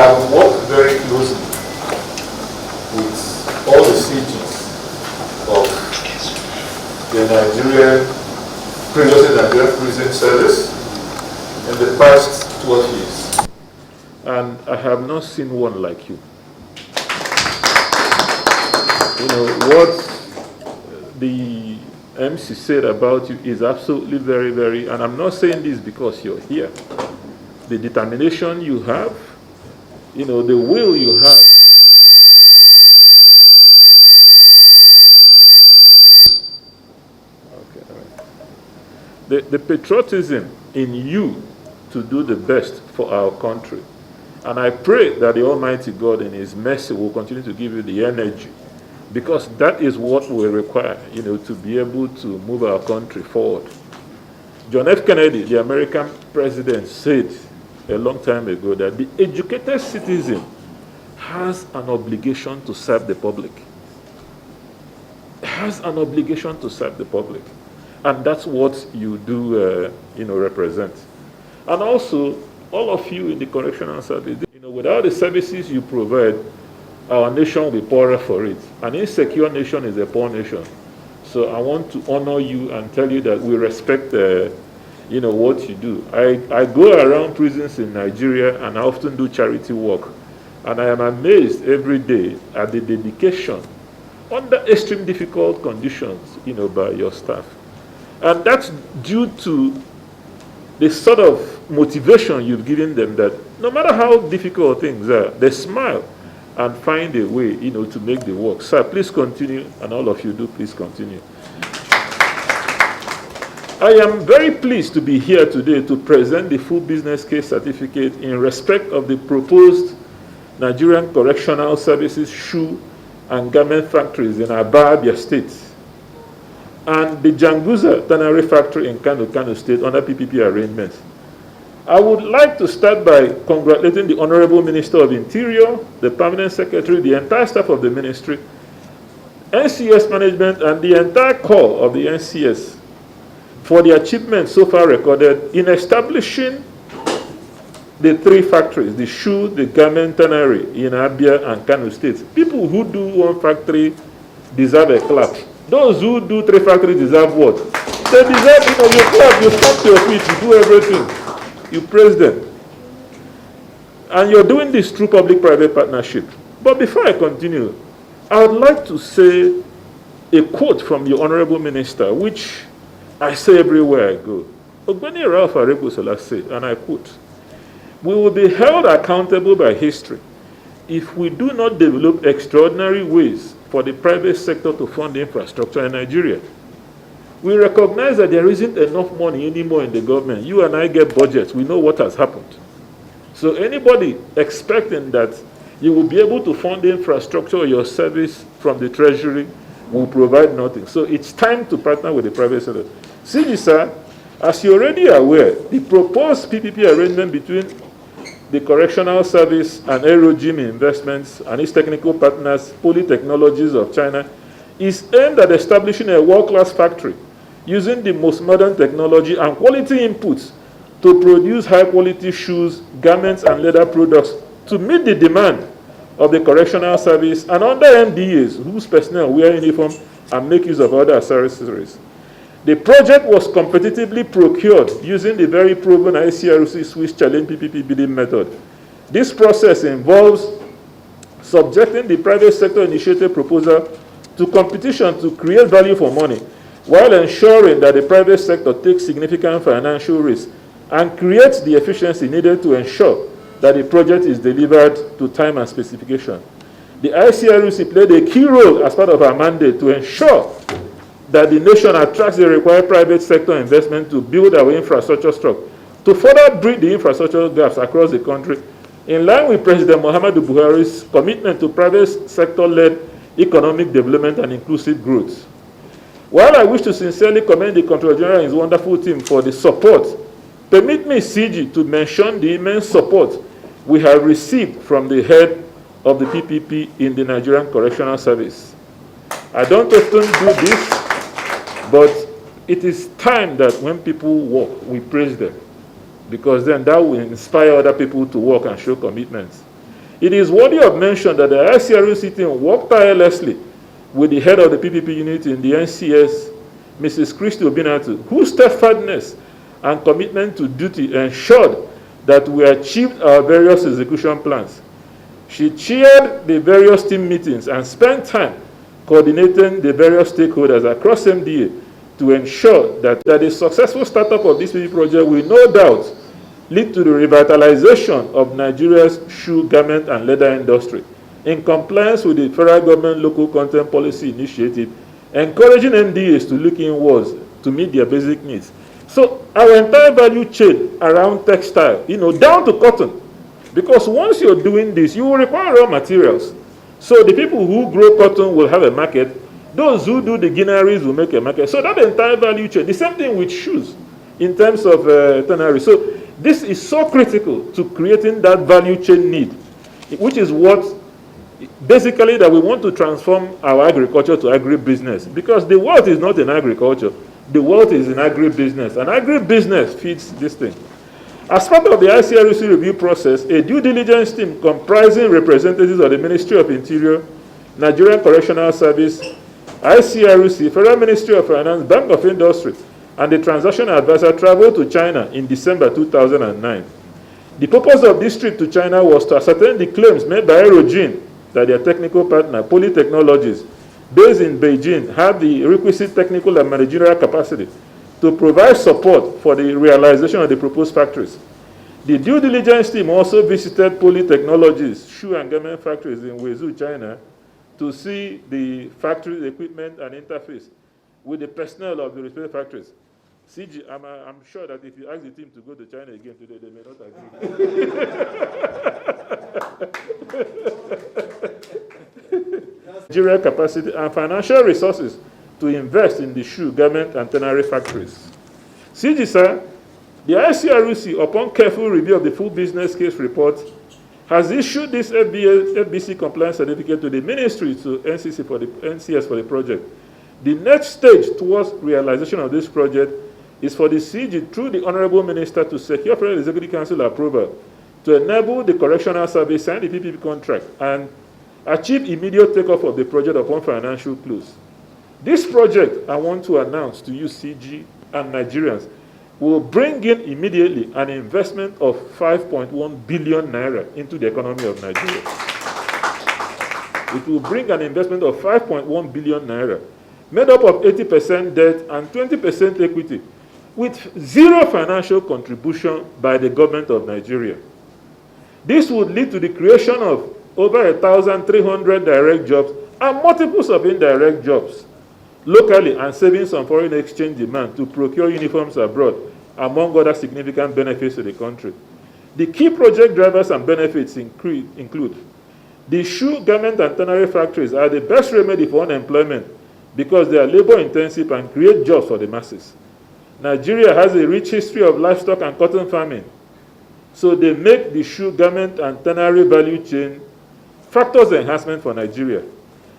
have worked very closely with all the CGs of the previously Nigerian prison service in the past 12 years. And I have not seen one like you. You know, what the MC said about you is absolutely very, very, and I'm not saying this because you're here. The determination you have, you know, the will you have. The patriotism in you to do the best for our country. And I pray that the Almighty God in His mercy will continue to give you the energy, because that is what we require, you know, to be able to move our country forward. John F. Kennedy, the American president, said a long time ago that the educated citizen has an obligation to serve the public. Has an obligation to serve the public. And that's what you do, you know, represent. And also, all of you in the correctional service, you know, without the services you provide, our nation will be poorer for it. An insecure nation is a poor nation. So I want to honor you and tell you that we respect, you know, what you do. I go around prisons in Nigeria and I often do charity work. And I am amazed every day at the dedication under extreme difficult conditions, you know, by your staff. And that's due to the sort of motivation you've given them, that no matter how difficult things are, they smile and find a way, you know, to make the work. Sir, please continue, and all of you do, please continue. I am very pleased to be here today to present the full business case certificate in respect of the proposed Nigerian Correctional Services shoe and garment factories in Aba, Abia State, and the Janguza Tannery Factory in Kano State under PPP arrangements. I would like to start by congratulating the Honorable Minister of Interior, the Permanent Secretary, the entire staff of the Ministry, NCoS management, and the entire core of the NCS for the achievements so far recorded in establishing the three factories, the shoe, the garment tannery in Abia and Kano States. People who do one factory deserve a clap. Those who do three factories deserve what? They deserve, you know, you clap, you stamp your feet, you do everything. You praise them. And you're doing this through public-private partnership. But before I continue, I would like to say a quote from the Honorable Minister, which I say everywhere I go. Ogbeni Ralph Aregbesola said, and I quote, "We will be held accountable by history if we do not develop extraordinary ways for the private sector to fund infrastructure in Nigeria. We recognize that there isn't enough money anymore in the government. You and I get budgets. We know what has happened. So anybody expecting that you will be able to fund infrastructure or your service from the treasury will provide nothing. So it's time to partner with the private sector." See, sir, as you're already aware, the proposed PPP arrangement between the Correctional Service and Aerogym Investments and its technical partners, Polytechnologies of China, is aimed at establishing a world-class factory using the most modern technology and quality inputs to produce high-quality shoes, garments, and leather products to meet the demand of the Correctional Service and other MDAs whose personnel wear uniform and make use of other accessories. The project was competitively procured using the very proven ICRC Swiss Challenge PPP bidding method. This process involves subjecting the private sector initiated proposal to competition to create value for money, while ensuring that the private sector takes significant financial risk and creates the efficiency needed to ensure that the project is delivered to time and specification. The ICRC played a key role as part of our mandate to ensure that the nation attracts the required private sector investment to build our infrastructure stock, to further bridge the infrastructure gaps across the country, in line with President Muhammadu Buhari's commitment to private sector-led economic development and inclusive growth. While I wish to sincerely commend the Comptroller General and his wonderful team for the support, permit me, CG, to mention the immense support we have received from the head of the PPP in the Nigerian Correctional Service. I don't often do this, but it is time that when people work, we praise them, because then that will inspire other people to work and show commitment. It is worthy of mention that the ICRC team worked tirelessly with the head of the PPP unit in the NCS, Mrs. Christy Obinatu, whose steadfastness and commitment to duty ensured that we achieved our various execution plans. She chaired the various team meetings and spent time coordinating the various stakeholders across MDA to ensure that the successful startup of this PPP project will no doubt lead to the revitalization of Nigeria's shoe, garment, and leather industry in compliance with the federal government local content policy initiative, encouraging MDAs to look inwards to meet their basic needs. So our entire value chain around textile, down to cotton, because once you're doing this, you will require raw materials. So the people who grow cotton will have a market. Those who do the granaries will make a market. So that entire value chain, the same thing with shoes in terms of tannery. So this is so critical to creating that value chain need, which is what basically that we want to transform our agriculture to agribusiness, because the world is not in agriculture, the world is in agribusiness, and agribusiness feeds this thing. As part of the ICRC review process, a due diligence team comprising representatives of the Ministry of Interior, Nigerian Correctional Service, ICRC, Federal Ministry of Finance, Bank of Industry, and the transaction advisor traveled to China in December 2009. The purpose of this trip to China was to ascertain the claims made by Aerogene that their technical partner, Polytechnologies, based in Beijing, had the requisite technical and managerial capacity to provide support for the realization of the proposed factories. The due diligence team also visited Polytechnologies shoe and garment factories in Wenzhou, China, to see the factory equipment and interface with the personnel of the respective factories. CG, I'm sure that if you ask the team to go to China again today, they may not agree. Nigeria capacity and financial resources to invest in the shoe, garment, and tannery factories. CG, sir, the ICRC, upon careful review of the full business case report, has issued this FBC compliance certificate to the ministry, to NCS for the project. The next stage towards realization of this project is for the CG, through the Honorable Minister, to secure Federal Executive Council approval to enable the Correctional Service sign the PPP contract and achieve immediate takeoff of the project upon financial close. This project, I want to announce to you, CG and Nigerians, will bring in immediately an investment of 5.1 billion naira into the economy of Nigeria. It will bring an investment of 5.1 billion naira, made up of 80% debt and 20% equity, with zero financial contribution by the government of Nigeria. This would lead to the creation of over 1,300 direct jobs and multiples of indirect jobs locally, and savings on foreign exchange demand to procure uniforms abroad, among other significant benefits to the country. The key project drivers and benefits include the shoe, garment, and tannery factories are the best remedy for unemployment because they are labor-intensive and create jobs for the masses. Nigeria has a rich history of livestock and cotton farming, so they make the shoe, garment, and tannery value chain factors enhancement for Nigeria.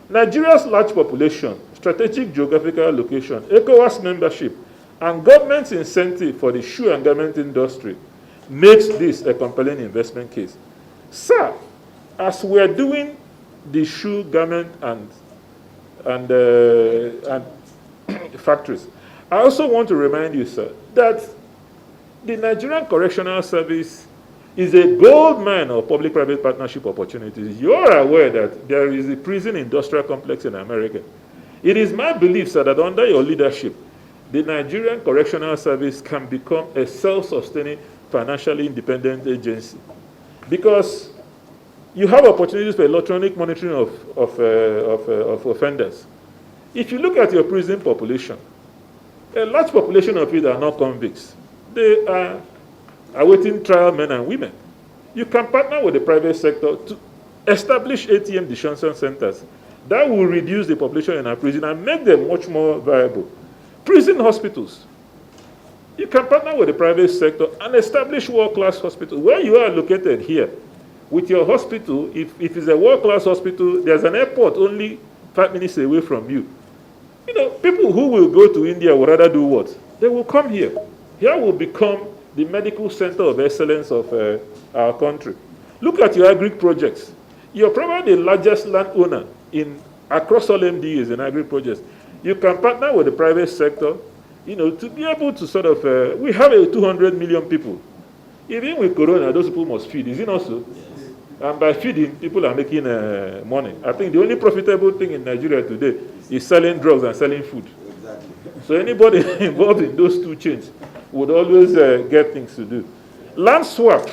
Nigeria's large population, strategic geographical location, NCoS membership, and government's incentive for the shoe and garment industry makes this a compelling investment case. Sir, as we are doing the shoe, garment, and factories, I also want to remind you, sir, that the Nigerian Correctional Service is a gold mine of public-private partnership opportunities. You are aware that there is a prison industrial complex in America. It is my belief, sir, that under your leadership, the Nigerian Correctional Service can become a self-sustaining, financially independent agency, because you have opportunities for electronic monitoring of offenders. If you look at your prison population, a large population of it are not convicts. They are awaiting trial men and women. You can partner with the private sector to establish ATM detention centers that will reduce the population in our prison and make them much more viable. Prison hospitals. You can partner with the private sector and establish world-class hospitals. Where you are located here, with your hospital, if it's a world-class hospital, there's an airport only 5 minutes away from you. You know, people who will go to India would rather do what? They will come here. Here will become the medical center of excellence of our country. Look at your agri projects. You're probably the largest landowner across all MDAs and agri projects. You can partner with the private sector, to be able to sort of, we have 200 million people. Even with Corona, those people must feed. Is it not so? Yes. And by feeding, people are making money. I think the only profitable thing in Nigeria today is selling drugs and selling food. Exactly. So anybody involved in those two chains would always get things to do. Land swap.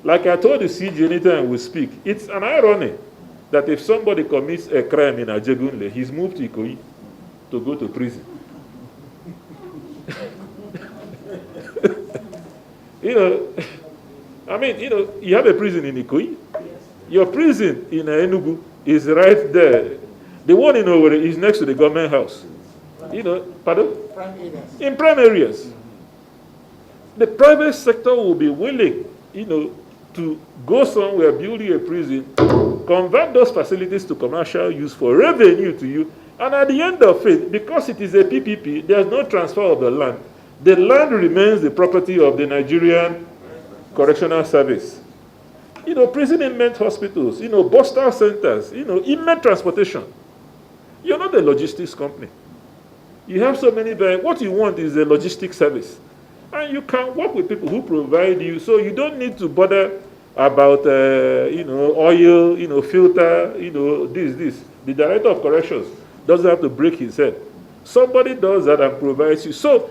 Like I told the CG anytime we speak, it's an irony that if somebody commits a crime in Ajegunle, he's moved to Ikoyi to go to prison. You have a prison in Ikoyi. Your prison in Enugu is right there. The one in Owerri is next to the government house. Pardon? Prime areas. In prime areas. The private sector will be willing, to go somewhere, build you a prison, convert those facilities to commercial use for revenue to you, and at the end of it, because it is a PPP, there's no transfer of the land. The land remains the property of the Nigerian Correctional Service. Prison inmate hospitals, bus-style centers, inmate transportation. You're not a logistics company. You have so many, what you want is a logistics service. And you can work with people who provide you, so you don't need to bother about, oil, filter, this. The director of corrections doesn't have to break his head. Somebody does that and provides you. So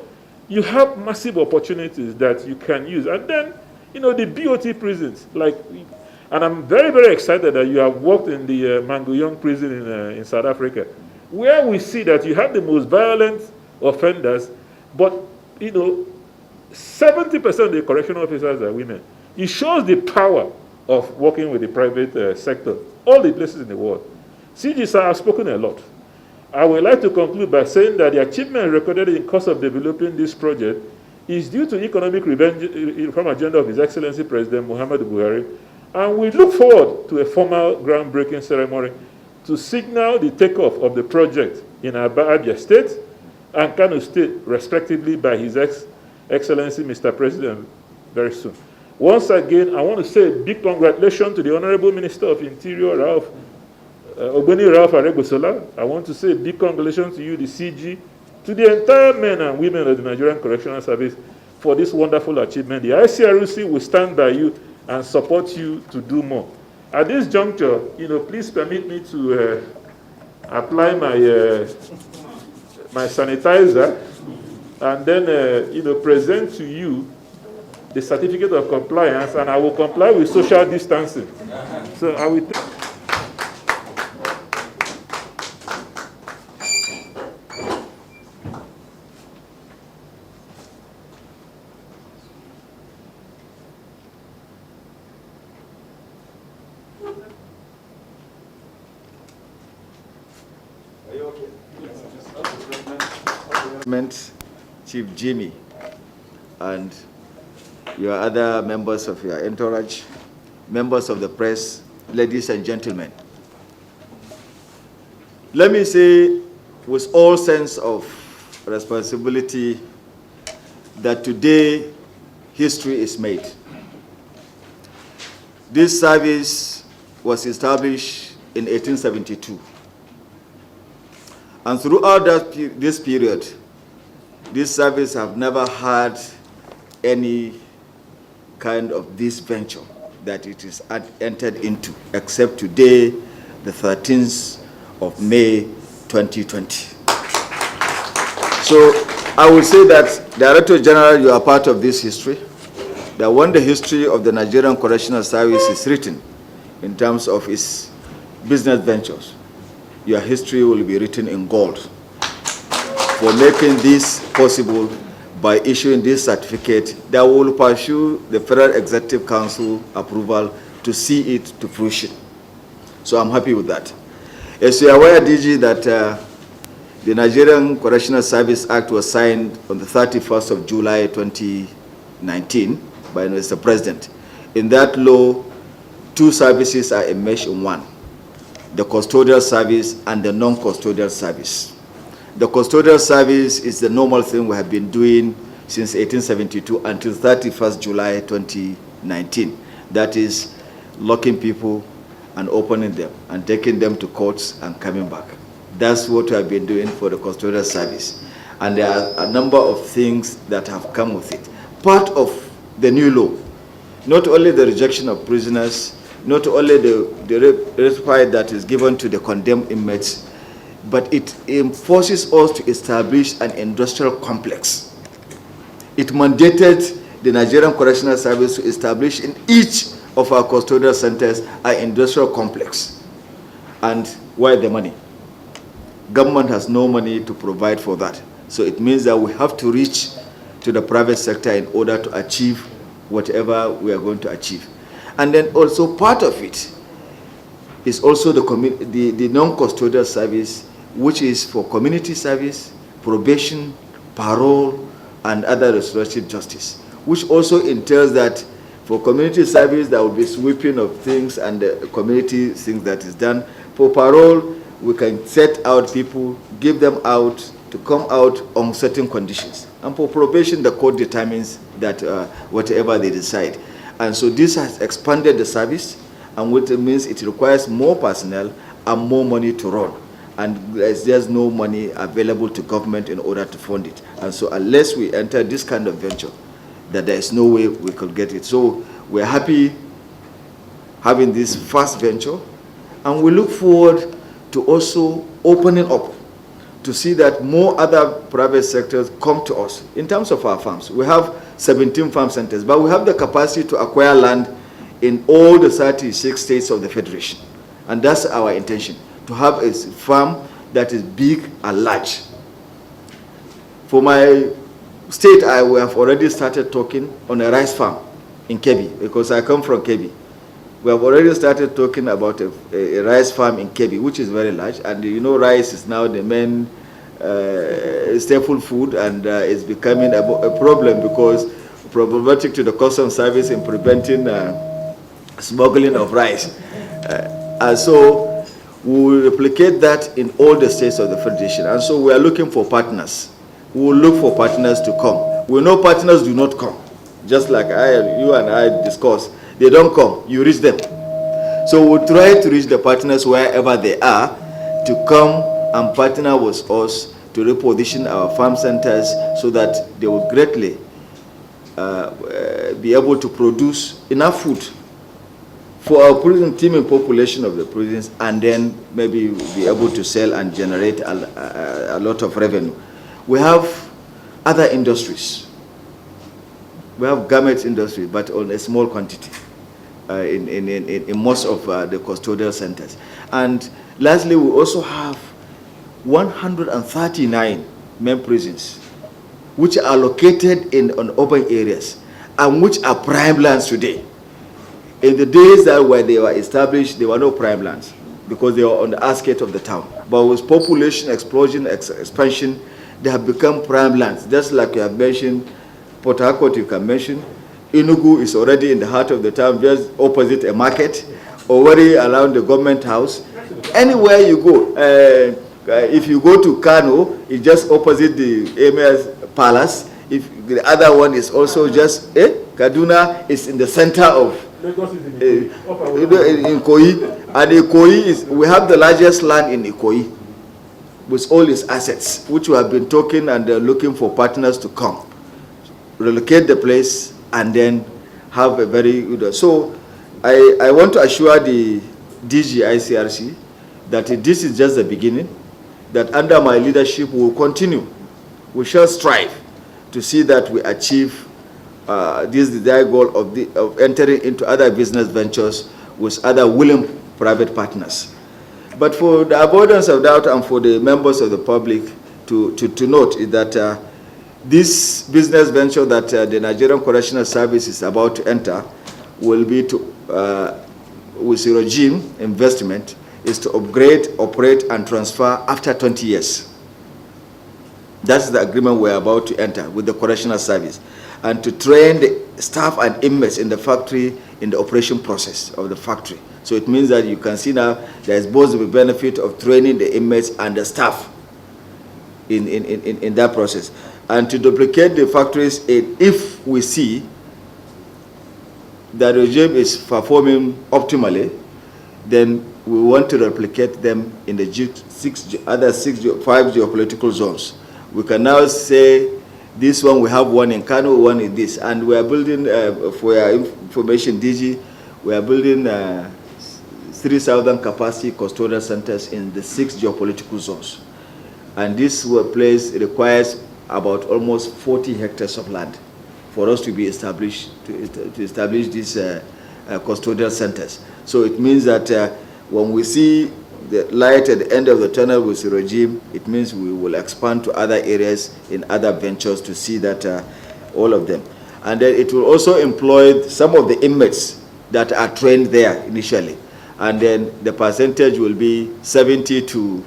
you have massive opportunities that you can use. And then, the BOT prisons, and I'm very, very excited that you have worked in the Mangoyong prison in South Africa, where we see that you have the most violent offenders, but, 70% of the correctional officers are women. It shows the power of working with the private sector, all the places in the world. CG, sir, I've spoken a lot. I would like to conclude by saying that the achievement recorded in the course of developing this project is due to economic reform agenda of His Excellency President Muhammadu Buhari, and we look forward to a formal groundbreaking ceremony to signal the takeoff of the project in Abia State and Kano State, respectively, by His Excellency, Mr. President, very soon. Once again, I want to say a big congratulations to the Honorable Minister of Interior, Ogbeni Ralph Aregbesola. I want to say a big congratulations to you, the CG, to the entire men and women of the Nigerian Correctional Service for this wonderful achievement. The ICRC will stand by you and support you to do more. At this juncture, please permit me to apply my sanitizer and then, present to you the certificate of compliance, and I will comply with social distancing. So I will. Are you okay? Yes. Chief Jimmy and your other members of your entourage, members of the press, ladies and gentlemen. Let me say with all sense of responsibility that today history is made. This service was established in 1872. And throughout this period, this service have never had any kind of this venture that it is entered into, except today, the 13th of May, 2020. So I will say that, Director General, you are part of this history, that when the history of the Nigerian Correctional Service is written in terms of its business ventures, your history will be written in gold for making this possible by issuing this certificate that will pursue the Federal Executive Council approval to see it to fruition. So I'm happy with that. As you are aware, DG, that the Nigerian Correctional Service Act was signed on the 31st of July 2019 by Mr. President. In that law, two services are enmeshed in one: the custodial service and the non-custodial service. The custodial service is the normal thing we have been doing since 1872 until 31st July 2019. That is locking people and opening them and taking them to courts and coming back. That's what we have been doing for the custodial service. And there are a number of things that have come with it. Part of the new law, not only the rejection of prisoners, not only the respite that is given to the condemned inmates, but it forces us to establish an industrial complex. It mandated the Nigerian Correctional Service to establish in each of our custodial centers an industrial complex. And where the money? Government has no money to provide for that. So it means that we have to reach to the private sector in order to achieve whatever we are going to achieve. And then also part of it is also the non-custodial service, which is for community service, probation, parole, and other restorative justice, which also entails that for community service, there will be sweeping of things and the community things that is done. For parole, we can set out people, give them out to come out on certain conditions. And for probation, the court determines that whatever they decide. And so this has expanded the service, and what it means it requires more personnel and more money to run. And there's no money available to government in order to fund it. And so unless we enter this kind of venture, that there is no way we could get it. So we're happy having this first venture, and we look forward to also opening up to see that more other private sectors come to us. In terms of our farms, we have 17 farm centers, but we have the capacity to acquire land in all the 36 states of the Federation. And that's our intention, to have a farm that is big and large. For my state, we have already started talking on a rice farm in Kebbi, because I come from Kebbi. We have already started talking about a rice farm in Kebbi, which is very large. And you know, rice is now the main staple food, and it's becoming a problem because problematic to the customs service in preventing smuggling of rice. And so we will replicate that in all the states of the Federation. And so we are looking for partners. We will look for partners to come. We know partners do not come. Just like you and I discussed, they don't come, you reach them. So we'll try to reach the partners wherever they are to come and partner with us to reposition our farm centers so that they will greatly be able to produce enough food for our prison teeming population of the prisons, and then maybe we'll be able to sell and generate a lot of revenue. We have other industries. We have garment industry, but on a small quantity in most of the custodial centers. And lastly, we also have 139 main prisons, which are located in urban areas and which are prime lands today. In the days that where they were established, there were no prime lands because they were on the outskirts of the town. But with population explosion, expansion, they have become prime lands. Just like you have mentioned, Port Harcourt you can mention. Enugu is already in the heart of the town, just opposite a market, already around the government house. Anywhere you go, if you go to Kano, it's just opposite the Emir's palace. If the other one is also just Kaduna is in the center of in Ikoyi, and Ikoyi is, we have the largest land in Ikoyi with all its assets, which we have been talking and looking for partners to come, relocate the place, and then have a very good. So I want to assure the DG ICRC that this is just the beginning, that under my leadership we will continue. We shall strive to see that we achieve this desired goal of entering into other business ventures with other willing private partners. But for the avoidance of doubt and for the members of the public to note is that this business venture that the Nigerian Correctional Service is about to enter will be to, with regime investment, is to upgrade, operate, and transfer after 20 years. That's the agreement we're about to enter with the Correctional Service, and to train the staff and inmates in the factory in the operation process of the factory. So it means that you can see now there's both the benefit of training the inmates and the staff in that process. And to duplicate the factories, if we see the regime is performing optimally, then we want to replicate them in the five geopolitical zones. We can now say this one, we have one in Kano, one in this, and we are building, for your information, DG, we are building 3,000 capacity custodial centers in the 6 geopolitical zones. And this place requires about almost 40 hectares of land for us to be established, to establish these custodial centers. So it means that when we see the light at the end of the tunnel with the regime, it means we will expand to other areas in other ventures to see that all of them. And then it will also employ some of the inmates that are trained there initially. And then the percentage will be 70 to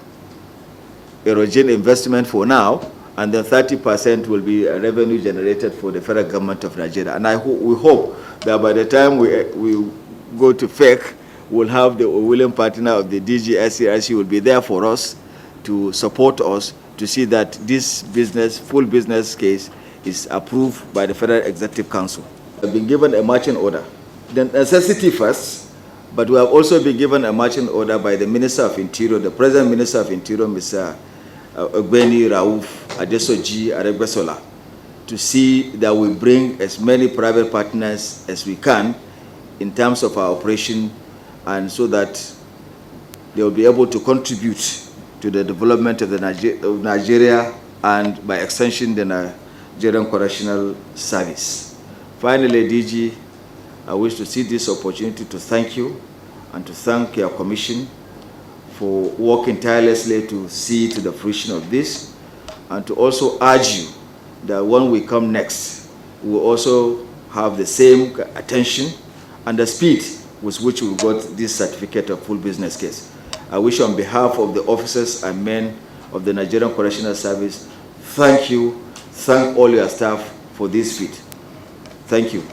a regime investment for now, and then 30% will be a revenue generated for the federal government of Nigeria. And we hope that by the time we go to FEC, we'll have the willing partner of the DG SCRC will be there for us to support us to see that this full business case is approved by the Federal Executive Council. We've been given a marching order. The necessity first, but we have also been given a marching order by the Minister of Interior, the President Minister of Interior, Mr. Ogbeni Rauf Adesoji Aregbesola, to see that we bring as many private partners as we can in terms of our operation, and so that they will be able to contribute to the development of Nigeria and by extension the Nigerian Correctional Service. Finally, DG, I wish to see this opportunity to thank you and to thank your commission for working tirelessly to see to the fruition of this, and to also urge you that when we come next, we will also have the same attention and the speed with which we got this certificate of full business case. I wish on behalf of the officers and men of the Nigerian Correctional Service, thank you, thank all your staff for this feat. Thank you.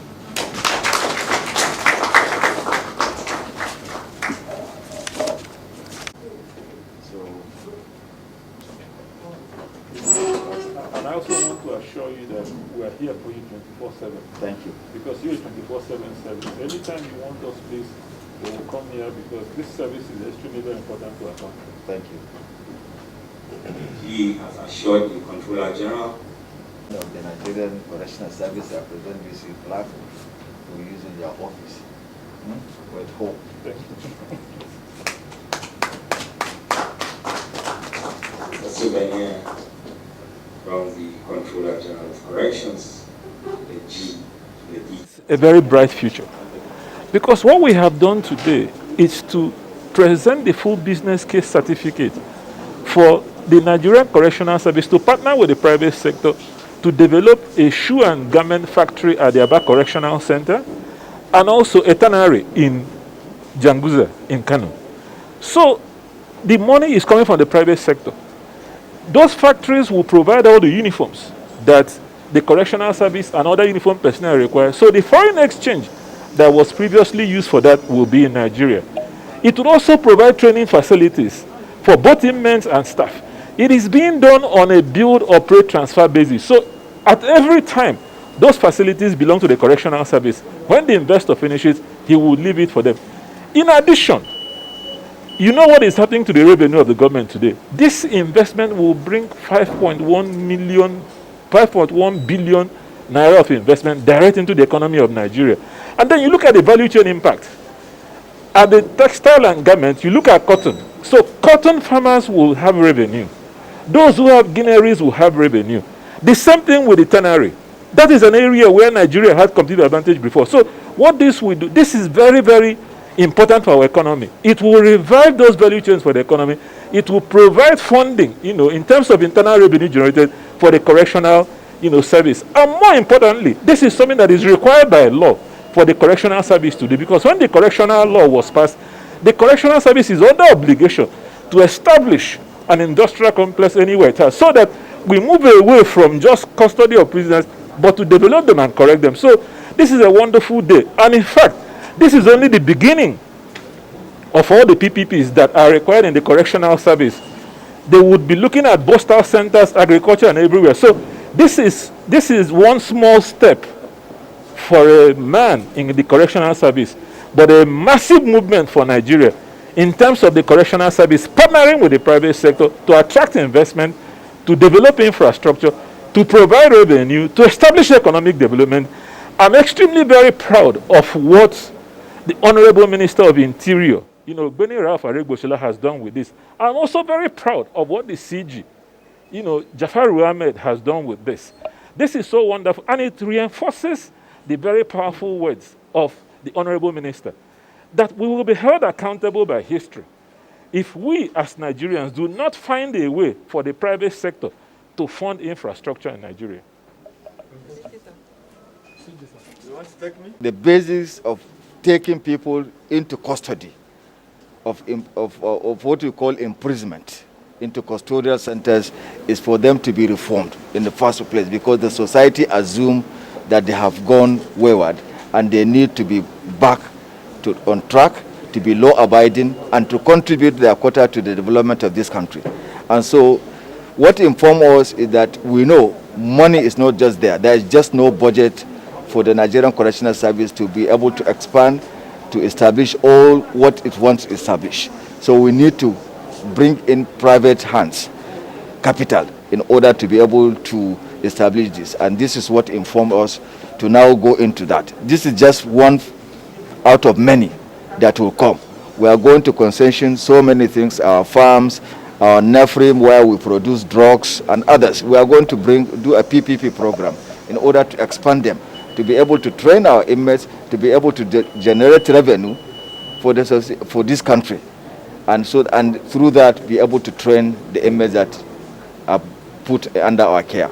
And I also want to assure you that we are here for you 24/7. Thank you. Because you're 24/7 service. Anytime you want us, please, we will come here, because this service is extremely very important to our country. Thank you. He has assured the Controller General of the Nigerian Correctional Service, I present this in platform to use in their office. Or at home. Thank you. a souvenir from the Controller General of Corrections, the G, the D. A very bright future. Because what we have done today is to present the full business case certificate for the Nigerian Correctional Service to partner with the private sector to develop a shoe and garment factory at the Aba Correctional Center, and also a tannery in Janguza in Kano. So the money is coming from the private sector. Those factories will provide all the uniforms that the correctional service and other uniform personnel require. So the foreign exchange that was previously used for that will be in Nigeria. It will also provide training facilities for both inmates and staff. It is being done on a build, operate, transfer basis. So at every time, those facilities belong to the correctional service. When the investor finishes, he will leave it for them. In addition, you know what is happening to the revenue of the government today? This investment will bring 5.1 billion naira of investment direct into the economy of Nigeria. And then you look at the value chain impact. At the textile and garment, you look at cotton. So cotton farmers will have revenue. Those who have granaries will have revenue. The same thing with the tannery. That is an area where Nigeria had competitive advantage before. So what this will do, this is very, very important for our economy. It will revive those value chains for the economy. It will provide funding, in terms of internal revenue generated for the correctional, service. And more importantly, this is something that is required by law for the correctional service to do. Because when the correctional law was passed, the correctional service is under obligation to establish an industrial complex anywhere it has, so that we move away from just custody of prisoners, but to develop them and correct them. So this is a wonderful day. And in fact, this is only the beginning of all the PPPs that are required in the correctional service. They would be looking at postal centers, agriculture, and everywhere. So this is one small step for a man in the correctional service, but a massive movement for Nigeria in terms of the correctional service, partnering with the private sector to attract investment, to develop infrastructure, to provide revenue, to establish economic development. I'm extremely very proud of what the Honorable Minister of Interior, Beni Ralph Aregbosola, has done with this. I'm also very proud of what the CG, Jafaru Ahmed, has done with this. This is so wonderful, and it reinforces the very powerful words of the Honorable Minister, that we will be held accountable by history if we as Nigerians do not find a way for the private sector to fund infrastructure in Nigeria. The basis of taking people into custody of what we call imprisonment into custodial centers is for them to be reformed in the first place, because the society assume that they have gone wayward and they need to be back on track, to be law-abiding, and to contribute their quota to the development of this country. And so what informs us is that we know money is not just there. There is just no budget for the Nigerian Correctional Service to be able to expand, to establish all what it wants to establish. So we need to bring in private hands, capital, in order to be able to establish this. And this is what informed us to now go into that. This is just one out of many that will come. We are going to concession so many things, our farms, our NEFRIM, where we produce drugs and others. We are going to do a PPP program in order to expand them, to be able to train our inmates, to be able to generate revenue for this country, and through that be able to train the inmates that are put under our care.